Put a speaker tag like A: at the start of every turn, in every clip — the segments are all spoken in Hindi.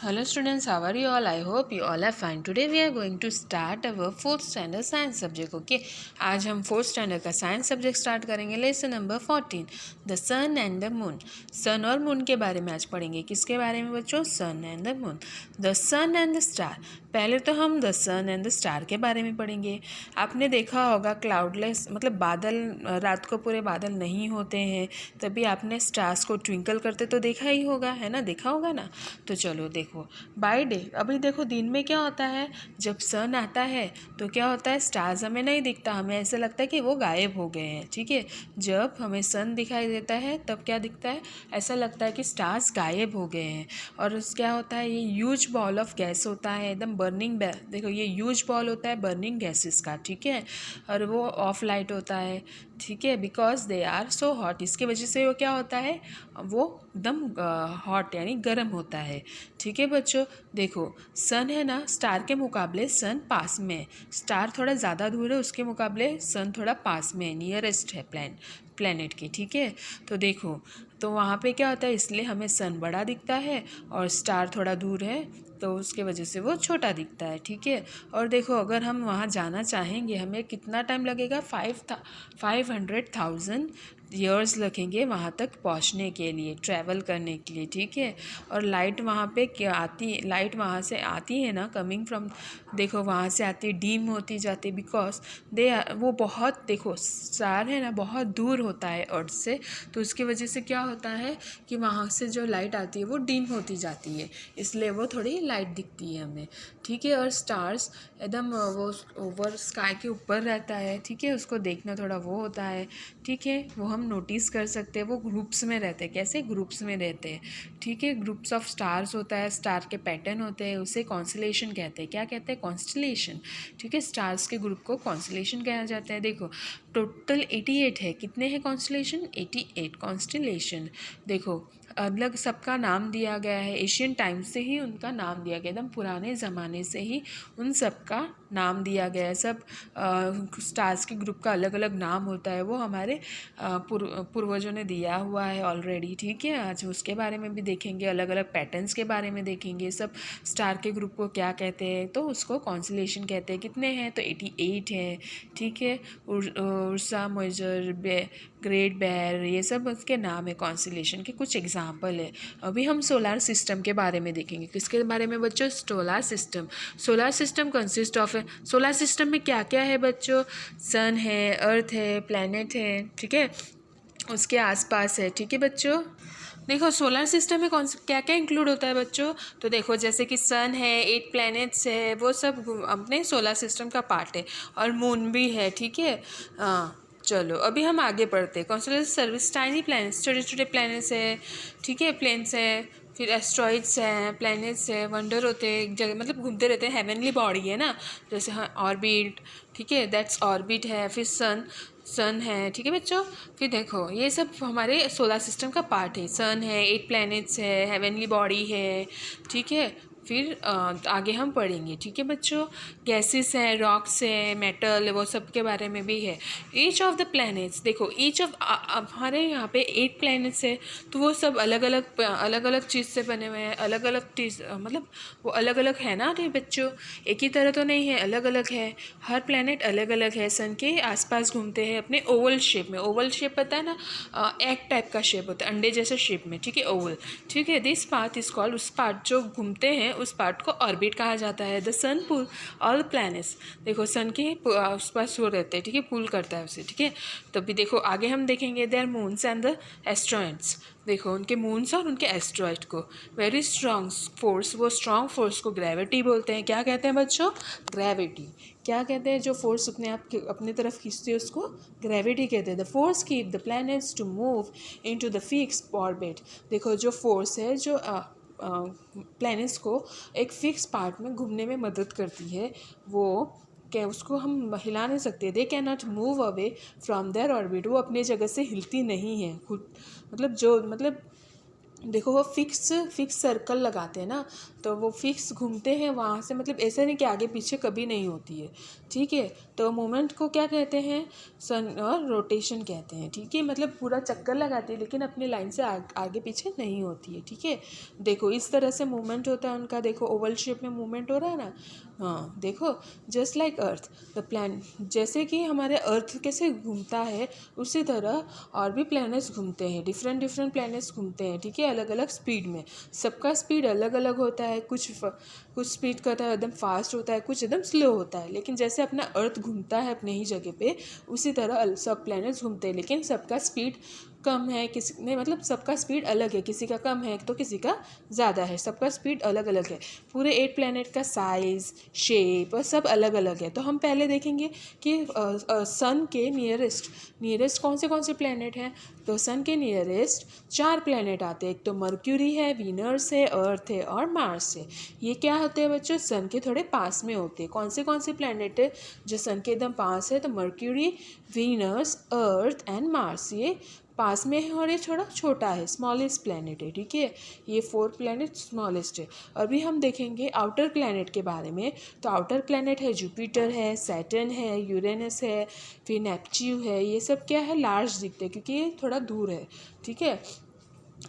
A: Hello students, how are you all? I hope you all are fine. Today we are going to start our 4th standard science subject. Okay, आज हम 4th standard का science subject start करेंगे. Lesson number 14, the sun and the moon. sun और moon के बारे में आज पढ़ेंगे. किसके बारे में बच्चों? sun and the moon. the sun and the star. पहले तो हम the sun and the star के बारे में पढ़ेंगे. आपने देखा होगा क्लाउडलेस मतलब बादल, रात को पूरे बादल नहीं होते हैं, तभी आपने स्टार्स को ट्विंकल करते तो देखा ही होगा, है ना, देखा होगा ना. तो चलो देखो, बाय डे अभी देखो दिन में क्या होता है, जब सन आता है तो क्या होता है, स्टार्स हमें नहीं दिखता, हमें ऐसा लगता है कि वो गायब हो गए हैं. ठीक है, जब हमें सन दिखाई देता है तब क्या दिखता है, ऐसा लगता है कि स्टार्स गायब हो गए हैं. और क्या होता है, ये ह्यूज बॉल ऑफ गैस होता है, एकदम बर्निंग. देखो ये ह्यूज बॉल होता है बर्निंग गैसेस का. ठीक है, और वो ऑफ लाइट होता है. ठीक है, because they are so hot, इसकी वजह से वो क्या होता है, वो एकदम हॉट यानी गर्म होता है. ठीक है बच्चों, देखो सन है ना, स्टार के मुकाबले सन पास में है. स्टार थोड़ा ज़्यादा दूर है, उसके मुकाबले सन थोड़ा पास में है, नियरेस्ट है प्लैनेट की. ठीक है, तो देखो तो वहाँ पे क्या होता है, इसलिए हमें सन बड़ा दिखता है और स्टार थोड़ा दूर है तो उसके वजह से वो छोटा दिखता है. ठीक है, और देखो अगर हम वहाँ जाना चाहेंगे हमें कितना टाइम लगेगा, 500,000 ईयर्स लगेंगे वहाँ तक पहुँचने के लिए, ट्रैवल करने के लिए. ठीक है, और लाइट वहाँ पे क्या आती, लाइट वहाँ से आती है ना, कमिंग फ्रॉम, देखो वहाँ से आती है, डीम होती जाती है, बिकॉज वो बहुत, देखो स्टार है ना बहुत दूर होता है अर्थ से, तो उसकी वजह से क्या होता है कि वहाँ से जो लाइट आती है वो डीम होती जाती है, इसलिए वो थोड़ी लाइट दिखती है हमें. ठीक है, और स्टार्स एकदम वो ओवर स्काई के ऊपर रहता है. ठीक है, उसको देखना थोड़ा वो होता है. ठीक है, वो हम नोटिस कर सकते हैं, वो ग्रुप्स में रहते हैं. कैसे ग्रुप्स में रहते हैं? ठीक है, ग्रुप्स ऑफ स्टार्स होता है, स्टार के पैटर्न होते हैं, उसे कॉन्स्टलेशन कहते हैं. क्या कहते हैं? कॉन्स्टलेशन. ठीक है, स्टार्स के ग्रुप को कॉन्स्टलेशन कहा जाता है. देखो टोटल 88 है, कितने हैं कॉन्स्टलेशन? 88 कॉन्स्टलेशन. देखो अलग सबका नाम दिया गया है, एशियन टाइम से ही उनका नाम दिया गया, एकदम पुराने ज़माने से ही उन सब का नाम दिया गया है. सब स्टार्स के ग्रुप का अलग अलग नाम होता है, वो हमारे पूर्वजों ने दिया हुआ है ऑलरेडी. ठीक है, आज उसके बारे में भी देखेंगे, अलग अलग पैटर्न्स के बारे में देखेंगे, सब स्टार के ग्रुप को क्या कहते हैं, तो उसको कॉन्स्टलेशन कहते हैं. कितने हैं? तो 88 है. ठीक है, उर्सा मेजर, ग्रेट बेयर, ये सब उसके नाम है कॉन्स्टलेशन के, कुछ एग्जाम्पल है. अभी हम सोलार सिस्टम के बारे में देखेंगे. किसके बारे में बच्चों? Solar system. Solar system consist of, solar system में क्या क्या है बच्चों? सन है, अर्थ है, प्लैनेट है. ठीक है, उसके आसपास है. ठीक है बच्चों, देखो सोलर सिस्टम में कौन क्या क्या इंक्लूड होता है बच्चों, तो देखो जैसे कि सन है, 8 प्लैनेट्स है, वो सब अपने सोलर सिस्टम का पार्ट है, और मून भी है. ठीक है, हाँ चलो अभी हम आगे बढ़ते हैं. कॉन्स्टलेशन सर्विस टाइनी प्लैनेट्स, छोटे छोटे प्लैनेट्स है. ठीक है, प्लेन्स है, फिर एस्ट्रॉइड्स हैं, प्लैनेट्स है, वंडर होते हैं एक जगह, मतलब घूमते रहते हैं, हेवनली बॉडी है ना, जैसे हाँ ऑर्बिट. ठीक है, दैट्स ऑर्बिट है. फिर सन है. ठीक है बच्चों, फिर देखो ये सब हमारे सोलर सिस्टम का पार्ट है. सन है, 8 प्लैनेट्स है, हेवनली बॉडी है. ठीक है, फिर आगे हम पढ़ेंगे. ठीक है बच्चों, गैसेस हैं, रॉक्स है, मेटल, वो सब के बारे में भी है. ईच ऑफ द प्लैनेट्स, देखो ईच ऑफ हमारे यहाँ पे 8 प्लैनेट्स है, तो वो सब अलग अलग चीज़ से बने हुए हैं, अलग अलग चीज़, मतलब वो अलग अलग है ना रे बच्चों, एक ही तरह तो नहीं है, अलग अलग है. हर प्लैनेट अलग अलग है, सन के आसपास घूमते हैं अपने ओवल शेप में. ओवल शेप पता है ना, एग टाइप का शेप होता है, अंडे जैसे शेप में. ठीक है, ओवल. ठीक है, दिस पार्ट इज कॉल्ड, उस पार्ट जो घूमते हैं उस पार्ट को ऑर्बिट कहा जाता है. The sun pull all planets, देखो सन के आसपास वो रहते हैं. ठीक है, पुल करता है उसे. ठीक है, तभी देखो आगे हम देखेंगे their moons and the asteroids. देखो उनके मून्स और उनके एस्ट्रॉइड को, वेरी स्ट्रॉन्ग फोर्स, वो स्ट्रॉन्ग फोर्स को ग्रेविटी बोलते हैं. क्या कहते हैं बच्चों? ग्रेविटी. क्या कहते हैं? जो फोर्स अपने तरफ खींचती है उसको ग्रेविटी कहते हैं. The force keep the planets to move into the fix orbit. देखो जो फोर्स है जो प्लैनेट्स को एक फिक्स पार्ट में घूमने में मदद करती है, वो क्या उसको हम हिला नहीं सकते. They can not move away from their orbit, वो अपनी जगह से हिलती नहीं है खुद, मतलब देखो वो फिक्स सर्कल लगाते हैं ना, तो वो फिक्स घूमते हैं वहाँ से, मतलब ऐसा नहीं कि आगे पीछे कभी नहीं होती है, ठीक है। तो मोमेंट को क्या कहते हैं, सन और रोटेशन कहते हैं, ठीक है। मतलब पूरा चक्कर लगाती है लेकिन अपनी लाइन से आगे पीछे नहीं होती है, ठीक है। देखो इस तरह से मूवमेंट होता है उनका, देखो ओवल शेप में मूवमेंट हो रहा है ना। हाँ देखो, just like earth the plan, जैसे कि हमारे अर्थ कैसे घूमता है उसी तरह और भी प्लैनेट्स घूमते हैं, डिफरेंट डिफरेंट प्लैनेट्स घूमते हैं, ठीक है, अलग अलग स्पीड में। सबका स्पीड अलग अलग होता है, कुछ स्पीड करता है एकदम फास्ट होता है, कुछ एकदम स्लो होता है। लेकिन जैसे अपना अर्थ घूमता है अपने ही जगह पे, उसी तरह सब प्लैनेट्स घूमते हैं, लेकिन सबका स्पीड कम है, किसी नहीं, मतलब सबका स्पीड अलग है, किसी का कम है तो किसी का ज़्यादा है, सबका स्पीड अलग अलग है। पूरे 8 प्लैनेट का साइज़, शेप और सब अलग अलग है। तो हम पहले देखेंगे कि सन के नियरेस्ट कौन से प्लैनेट हैं। तो सन के नियरेस्ट 4 प्लैनेट आते हैं, एक तो मर्क्यूरी है, वीनस है, अर्थ है और मार्स है। ये क्या होते हैं बच्चों, सन के थोड़े पास में होते हैं। कौन से प्लैनेट है जो सन के एकदम पास है, तो mercury, Venus, earth and Mars, ये पास में है और ये थोड़ा छोटा है, स्मॉलेस्ट प्लैनेट है, ठीक है। ये 4 प्लैनेट स्मॉलेस्ट है। अभी हम देखेंगे आउटर प्लैनेट के बारे में। तो आउटर प्लैनेट है जुपिटर है, सैटर्न है, यूरेनस है, फिर नेपच्यून है। ये सब क्या है, लार्ज दिखते हैं क्योंकि ये थोड़ा दूर है, ठीक है।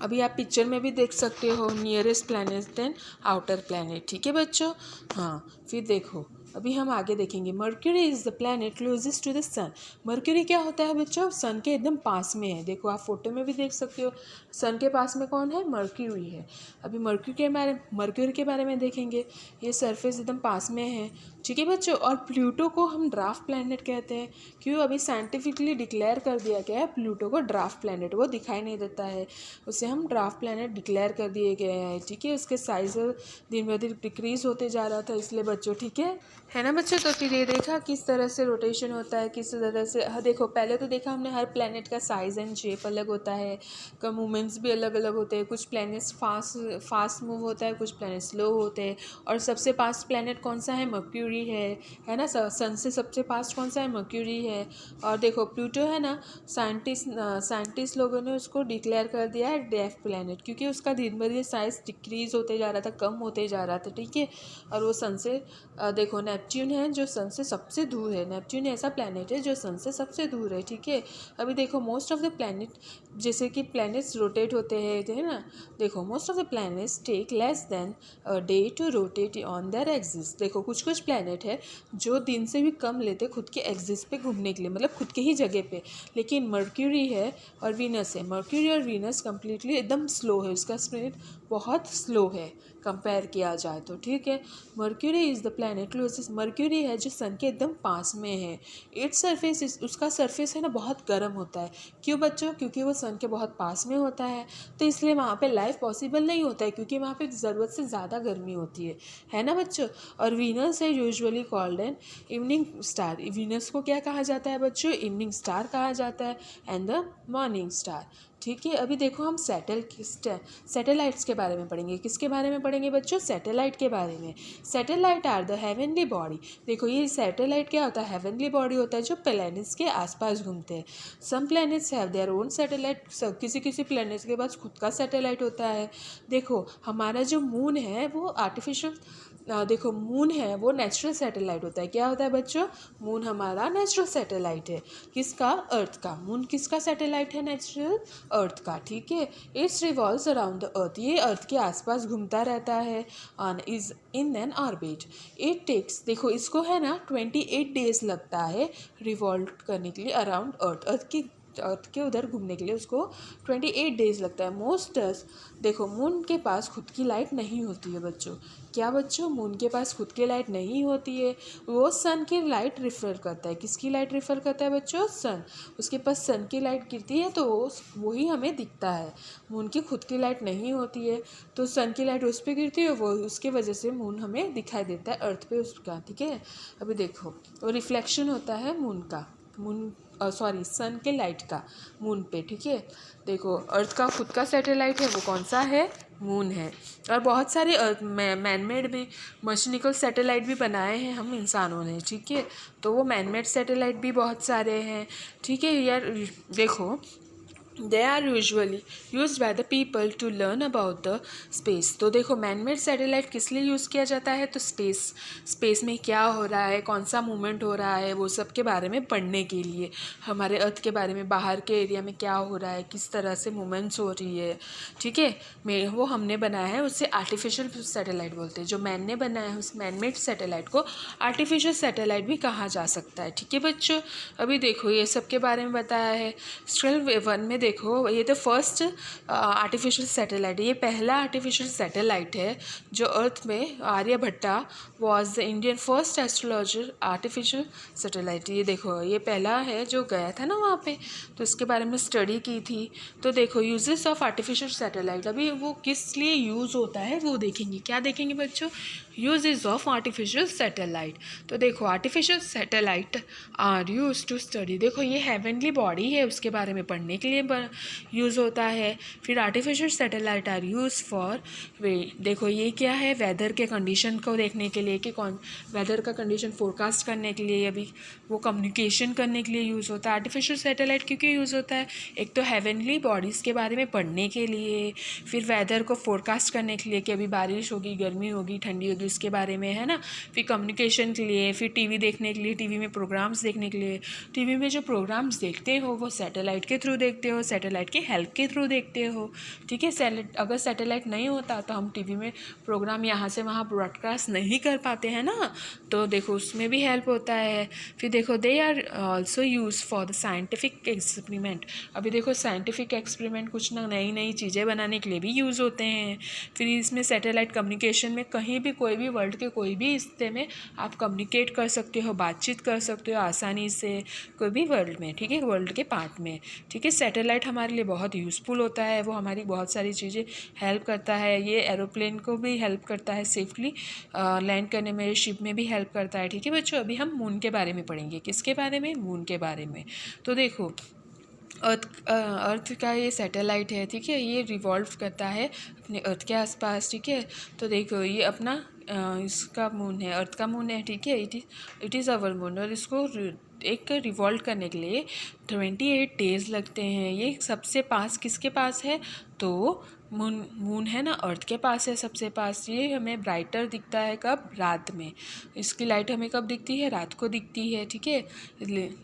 A: अभी आप पिक्चर में भी देख सकते हो nearest planet and outer planet, ठीक है बच्चों। हाँ फिर देखो, अभी हम आगे देखेंगे। Mercury is the planet closest to the sun. Mercury क्या होता है बच्चों, सन के एकदम पास में है। देखो आप फोटो में भी देख सकते हो, सन के पास में कौन है, मर्क्यूरी है। अभी मर्क्यूरी के बारे में देखेंगे। ये सरफेस एकदम पास में है, ठीक है बच्चों। और प्लूटो को हम ड्राफ्ट प्लैनेट कहते हैं। क्यों, अभी साइंटिफिकली डिक्लेयर कर दिया गया है प्लूटो को ड्राफ्ट प्लैनेट, वो दिखाई नहीं देता है, उसे हम ड्राफ्ट प्लैनेट डिक्लेयर कर दिए गए हैं, ठीक है। उसके साइज दिन ब दिन डिक्रीज होते जा रहा था इसलिए बच्चों, ठीक है ना बच्चों। तो फिर ये देखा किस तरह से रोटेशन होता है, किस तरह से, हाँ देखो पहले तो देखा हमने हर प्लैनेट का साइज़ एंड शेप अलग होता है, का मूवमेंट्स भी अलग अलग होते हैं। कुछ प्लैनेट्स फास्ट मूव होता है, कुछ प्लैनेट स्लो होते हैं। और सबसे फास्ट प्लैनेट कौन सा है, मर्क्यूरी है ना। सन से सबसे फास्ट कौन सा है, मर्क्यूरी है। और देखो प्लूटो है ना, साइंटिस्ट लोगों ने उसको डिक्लेयर कर दिया है डेफ प्लैनेट, क्योंकि उसका दिन ब दिन साइज़ डिक्रीज होते जा रहा था, कम होते जा रहा था, ठीक है। और वो सन से देखो नेपच्यून है जो सन से सबसे दूर है। नेपच्यून ऐसा प्लैनेट है जो सन से सबसे दूर है, ठीक है। अभी देखो मोस्ट ऑफ द प्लैनेट, जैसे कि प्लैनेट्स रोटेट होते हैं, है ना। देखो most of the planets take less than a day to rotate on their axis. देखो कुछ प्लैनेट है जो दिन से भी कम लेते खुद के एक्सिस पे घूमने के लिए, मतलब खुद के ही जगह पे। लेकिन मर्क्यूरी है और वीनस है, मर्क्यूरी और वीनस कम्प्लीटली एकदम स्लो है, उसका स्पीड बहुत स्लो है कंपेयर किया जाए तो, ठीक है। Mercury is the planet closest, mercury है जो सन के एकदम पास में है। इट्स सरफेस, उसका सरफेस है ना बहुत गर्म होता है। क्यों बच्चों, क्योंकि वो सन के बहुत पास में होता है, तो इसलिए वहाँ पे लाइफ पॉसिबल नहीं होता है, क्योंकि वहाँ पे ज़रूरत से ज़्यादा गर्मी होती है ना बच्चों। और वीनस है usually called an evening star. Venus को क्या कहा जाता है बच्चों, इवनिंग स्टार कहा जाता है, एंड द मॉर्निंग स्टार, ठीक है। अभी देखो हम सैटेलाइट्स के बारे में पढ़ेंगे। किसके बारे में पढ़ेंगे बच्चों, सैटेलाइट के बारे में। Satellite are the heavenly body. देखो ये सैटेलाइट क्या होता है, हेवनली बॉडी होता है जो प्लैनेट्स के आसपास घूमते हैं। Some planets have their own satellite, किसी प्लैनेट्स के पास खुद का सैटेलाइट होता है। देखो हमारा जो मून है वो आर्टिफिशियल, देखो मून है वो नेचुरल सैटेलाइट होता है। क्या होता है बच्चों, मून हमारा नेचुरल सैटेलाइट है। किसका, अर्थ का। मून किसका सैटेलाइट है, नेचुरल अर्थ का, ठीक है। It's revolves around the earth, ये अर्थ के आसपास घूमता रहता है, on is in an orbit. It takes, देखो इसको है ना 28 डेज लगता है रिवॉल्व करने के लिए अराउंड अर्थ के उधर घूमने के लिए उसको 28 डेज लगता है। मोस्टस, देखो मून के पास खुद की लाइट नहीं होती है बच्चों। क्या बच्चों, मून के पास खुद की लाइट नहीं होती है, वो सन की लाइट रिफ़र करता है। किसकी लाइट रिफ़र करता है बच्चों, सन। उसके पास सन की लाइट गिरती है तो वही हमें दिखता है। मून की खुद की लाइट नहीं होती है, तो सन की लाइट उस पर गिरती है, वो उसके वजह से मून हमें दिखाई देता है अर्थ पे उसका, ठीक है। अभी देखो वो रिफ्लेक्शन होता है सन के लाइट का मून पे, ठीक है। देखो अर्थ का खुद का सैटेलाइट है, वो कौन सा है, मून है। और बहुत सारे मैनमेड में मशीनिकल सैटेलाइट भी बनाए हैं हम इंसानों ने, ठीक है। तो वो मैनमेड सैटेलाइट भी बहुत सारे हैं, ठीक है यार। देखो they are usually use by the people to learn about the space. तो देखो मैनमेड सैटेलाइट किस लिए यूज़ किया जाता है, तो स्पेस में क्या हो रहा है, कौन सा मूवमेंट हो रहा है, वो सब के बारे में पढ़ने के लिए, हमारे अर्थ के बारे में, बाहर के एरिया में क्या हो रहा है, किस तरह से मूवमेंट्स हो रही है, ठीक है। वो हमने बनाया है, उससे आर्टिफिशियल सैटेलाइट बोलते हैं। जो मैन ने बनाया है उस मैनमेड सैटेलाइट को आर्टिफिशियल सैटेलाइट भी कहा जा सकता है, ठीक है बच्चों। अभी देखो ये सब के बारे में बताया है। स्ट्रेल 1 में देखो ये तो फर्स्ट आर्टिफिशियल सैटेलाइट है, ये पहला आर्टिफिशियल सैटेलाइट है जो अर्थ में, Aryabhata was the Indian first astrologer artificial satellite. ये देखो ये पहला है जो गया था ना वहाँ पे, तो इसके बारे में स्टडी की थी। तो देखो यूजेस ऑफ आर्टिफिशियल सैटेलाइट, अभी वो किस लिए यूज़ होता है वो देखेंगे। क्या देखेंगे बच्चों, यूजेस ऑफ आर्टिफिशियल सैटेलाइट। तो देखो artificial satellite are use to study, देखो ये हेवनली बॉडी है उसके बारे में पढ़ने के लिए यूज़ होता है। फिर artificial satellite are use for देखो ये क्या है, वेदर के कंडीशन को देखने के लिए, कि कौन वेदर का कंडीशन फोरकास्ट करने के लिए, अभी वो कम्युनिकेशन करने के लिए यूज़ होता है। आर्टिफिशियल सैटेलाइट क्योंकि यूज़ होता है, एक तो हेवनली बॉडीज़ के बारे में पढ़ने के लिए, फिर वेदर को फोरकास्ट करने के लिए कि अभी बारिश होगी, गर्मी होगी, ठंडी होगी, उसके बारे में, है ना। फिर कम्युनिकेशन के लिए, फिर टीवी देखने के लिए, टीवी में प्रोग्राम्स देखने के लिए, टीवी में जो प्रोग्राम्स देखते हो वो सैटेलाइट के थ्रू देखते हो, सैटेलाइट के हेल्प के थ्रू देखते हो, ठीक है। अगर सैटेलाइट नहीं होता तो हम टीवी में प्रोग्राम यहाँ से वहाँ ब्रॉडकास्ट नहीं कर पाते हैं ना, तो देखो उसमें भी हेल्प होता है। फिर देखो they are also use for the scientific experiment, अभी देखो साइंटिफिक एक्सपेरिमेंट कुछ ना नई नई चीज़ें बनाने के लिए भी यूज़ होते हैं। फिर इसमें सैटेलाइट कम्युनिकेशन में कहीं भी कोई भी वर्ल्ड के कोई भी हिस्से में आप कम्युनिकेट कर सकते हो, बातचीत कर सकते हो आसानी से कोई भी वर्ल्ड में, ठीक है, वर्ल्ड के पार्ट में, ठीक है। सैटेलाइट हमारे लिए बहुत यूज़फुल होता है, वो हमारी बहुत सारी चीज़ें हेल्प करता है। ये एरोप्लेन को भी हेल्प करता है सेफली लैंड करने में, शिप में भी हेल्प करता है, ठीक है बच्चों। अभी हम मून के बारे में पढ़ेंगे, किसके बारे में, मून के बारे में। तो देखो अर्थ का ये सैटेलाइट है, ठीक है, ये रिवॉल्व करता है अपने अर्थ के आसपास, ठीक है। तो देखो ये अपना इसका मून है, अर्थ का मून है, ठीक है, इट इज़ अवर मून, और इसको एक रिवॉल्व करने के लिए 28 डेज़ लगते हैं। ये सबसे पास किसके पास है, तो मून है ना, अर्थ के पास है सबसे पास। ये हमें ब्राइटर दिखता है कब, रात में, इसकी लाइट हमें कब दिखती है, रात को दिखती है, ठीक है।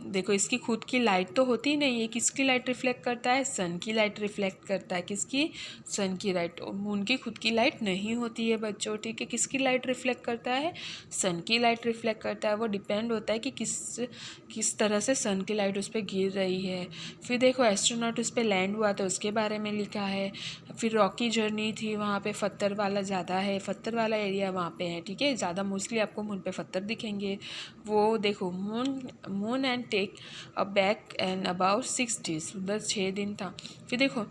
A: देखो इसकी खुद की लाइट तो होती नहीं है, किसकी लाइट रिफ्लेक्ट करता है, सन की लाइट रिफ्लेक्ट करता है, किसकी, सन की लाइट। मून की खुद की लाइट नहीं होती है बच्चों, ठीक है, किसकी लाइट रिफ्लेक्ट करता है, सन की लाइट रिफ्लेक्ट करता है। वो डिपेंड होता है कि किस तरह से सन की लाइट उस पर गिर रही है। फिर देखो एस्ट्रोनॉट उस पर लैंड हुआ तो उसके बारे में लिखा है। फिर रॉकी जर्नी थी, वहाँ पे पत्थर वाला ज़्यादा है, पत्थर वाला एरिया वहाँ पे है, ठीक है, ज़्यादा मोस्टली आपको मून पे पत्थर दिखेंगे। वो देखो moon and take a back and about 6 days, उधर 6 दिन था। फिर देखो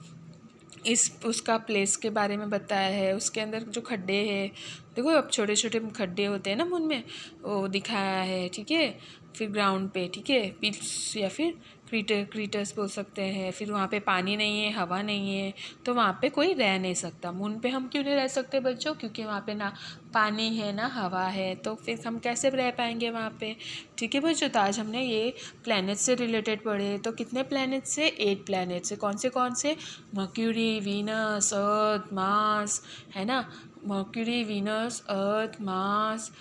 A: उसका प्लेस के बारे में बताया है, उसके अंदर जो खड्डे हैं, देखो अब छोटे छोटे खड्डे होते हैं ना मून में, वो दिखाया है, ठीक है। फिर ग्राउंड पे, ठीक है, पिट्स या फिर क्रीटर्स बोल सकते हैं। फिर वहाँ पे पानी नहीं है, हवा नहीं है, तो वहाँ पे कोई रह नहीं सकता। मून पे हम क्यों नहीं रह सकते बच्चों, क्योंकि वहाँ पे ना पानी है ना हवा है, तो फिर हम कैसे रह पाएंगे वहाँ पे, ठीक है बच्चों। तो आज हमने ये प्लैनेट से रिलेटेड पढ़े। तो कितने प्लैनेट से, 8 प्लैनेट से। कौन से, मर्क्यूरी, वीनस, अर्थ, मार्स, है ना, Mercury, Venus, Earth, Mars,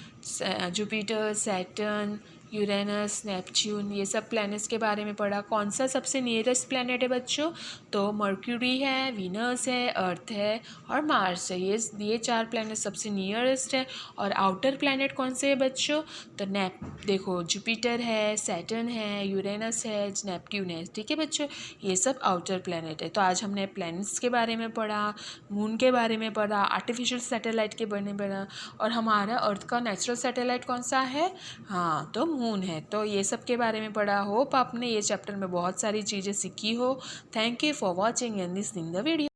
A: Jupiter, Saturn, Uranus, Neptune, ये सब प्लैनेट्स के बारे में पढ़ा। कौन सा सबसे नियरेस्ट प्लैनेट है बच्चों, तो मर्क्यूरी है, वीनस है, अर्थ है और मार्स है। ये 4 प्लैनेट सबसे नियरेस्ट है। और आउटर प्लैनेट कौन से है बच्चों, तो देखो जुपिटर है, सैटर्न है, यूरेनस है, नेपट्यून है, ठीक है बच्चों, ये सब आउटर प्लैनेट है। तो आज हमने प्लैनेट्स के बारे में पढ़ा, मून के बारे में पढ़ा, आर्टिफिशियल सैटेलाइट के बारे में पढ़ा, और हमारा अर्थ का नेचुरल सैटेलाइट कौन सा है, हाँ तो मून है। तो ये सब के बारे में पढ़ा। होप आपने ये चैप्टर में बहुत सारी चीज़ें सीखी हो। Thank you for watching and listening the video.